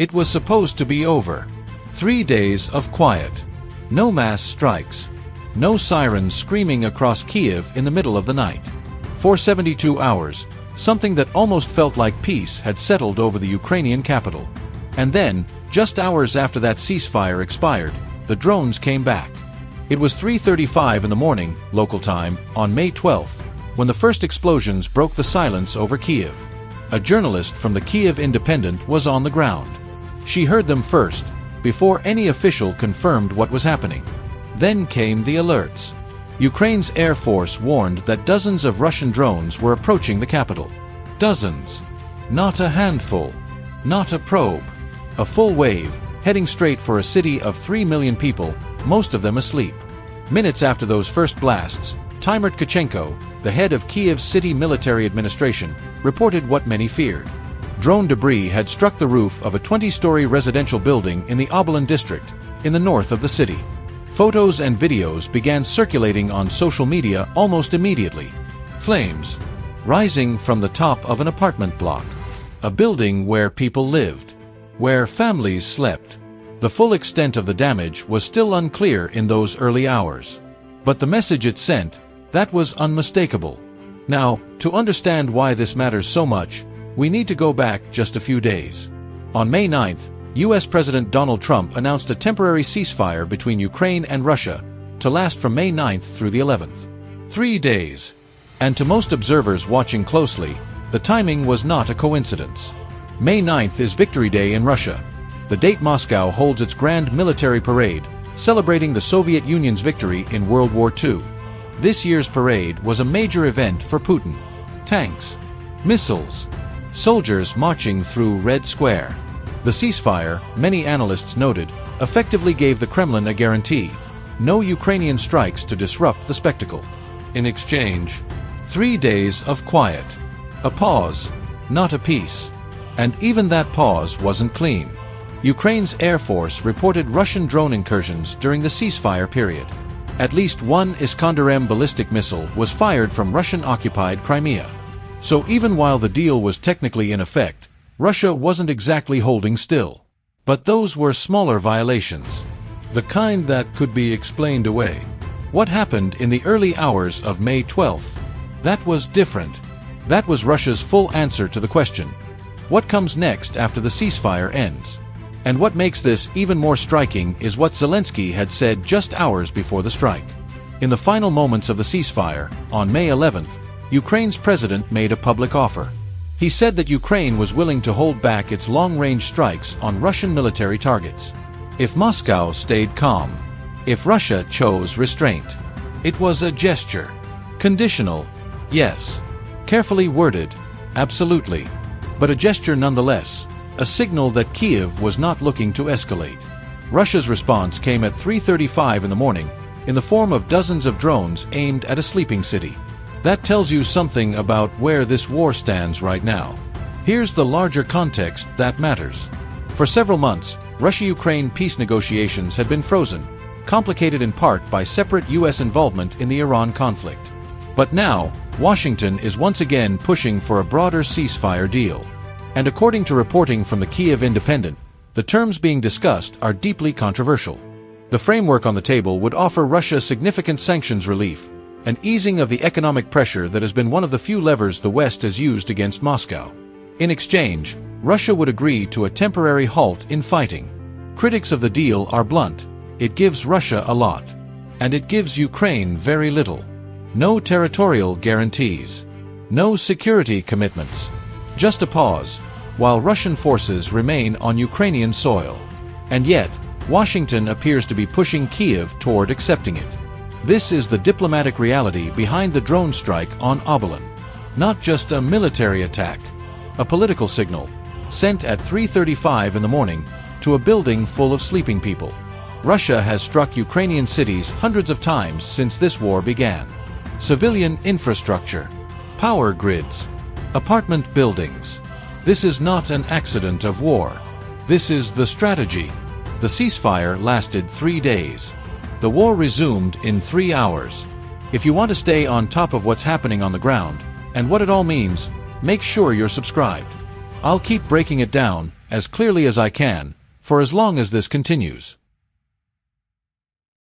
It was supposed to be over. 3 days of quiet. No mass strikes. No sirens screaming across Kyiv in the middle of the night. For 72 hours, something that almost felt like peace had settled over the Ukrainian capital. And then, just hours after that ceasefire expired, the drones came back. It was 3:35 in the morning, local time, on May 12th, when the first explosions broke the silence over Kyiv. A journalist from the Kyiv Independent was on the ground. She heard them first, before any official confirmed what was happening. Then came the alerts. Ukraine's Air Force warned that dozens of Russian drones were approaching the capital. Dozens. Not a handful. Not a probe. A full wave, heading straight for a city of 3 million people, most of them asleep. Minutes after those first blasts, Timur Tkachenko, the head of Kyiv's city military administration, reported what many feared. Drone debris had struck the roof of a 20-story residential building in the Obolin district, in the north of the city. Photos and videos began circulating on social media almost immediately. Flames rising from the top of an apartment block. A building where people lived. Where families slept. The full extent of the damage was still unclear in those early hours. But the message it sent, that was unmistakable. Now, to understand why this matters so much, we need to go back just a few days. On May 9th, US President Donald Trump announced a temporary ceasefire between Ukraine and Russia to last from May 9th through the 11th. 3 days. And to most observers watching closely, the timing was not a coincidence. May 9th is Victory Day in Russia, the date Moscow holds its grand military parade, celebrating the Soviet Union's victory in World War II. This year's parade was a major event for Putin. Tanks, missiles, soldiers marching through Red Square. The ceasefire, many analysts noted, effectively gave the Kremlin a guarantee: no Ukrainian strikes to disrupt the spectacle. In exchange, 3 days of quiet. A pause, not a peace. And even that pause wasn't clean. Ukraine's Air Force reported Russian drone incursions during the ceasefire period. At least one Iskander-M ballistic missile was fired from Russian-occupied Crimea. So even while the deal was technically in effect, Russia wasn't exactly holding still. But those were smaller violations. The kind that could be explained away. What happened in the early hours of May 12th? That was different. That was Russia's full answer to the question: what comes next after the ceasefire ends? And what makes this even more striking is what Zelenskyy had said just hours before the strike. In the final moments of the ceasefire, on May 11th, Ukraine's president made a public offer. He said that Ukraine was willing to hold back its long-range strikes on Russian military targets. If Moscow stayed calm. If Russia chose restraint. It was a gesture. Conditional. Yes. Carefully worded. Absolutely. But a gesture nonetheless. A signal that Kyiv was not looking to escalate. Russia's response came at 3:35 in the morning, in the form of dozens of drones aimed at a sleeping city. That tells you something about where this war stands right now. Here's the larger context that matters. For several months, Russia-Ukraine peace negotiations had been frozen, complicated in part by separate US involvement in the Iran conflict. But now, Washington is once again pushing for a broader ceasefire deal. And according to reporting from the Kyiv Independent, the terms being discussed are deeply controversial. The framework on the table would offer Russia significant sanctions relief, an easing of the economic pressure that has been one of the few levers the West has used against Moscow. In exchange, Russia would agree to a temporary halt in fighting. Critics of the deal are blunt: it gives Russia a lot. And it gives Ukraine very little. No territorial guarantees. No security commitments. Just a pause, while Russian forces remain on Ukrainian soil. And yet, Washington appears to be pushing Kyiv toward accepting it. This is the diplomatic reality behind the drone strike on Obolin. Not just a military attack. A political signal, sent at 3:35 in the morning, to a building full of sleeping people. Russia has struck Ukrainian cities hundreds of times since this war began. Civilian infrastructure. Power grids. Apartment buildings. This is not an accident of war. This is the strategy. The ceasefire lasted 3 days. The war resumed in 3 hours. If you want to stay on top of what's happening on the ground, and what it all means, make sure you're subscribed. I'll keep breaking it down, as clearly as I can, for as long as this continues.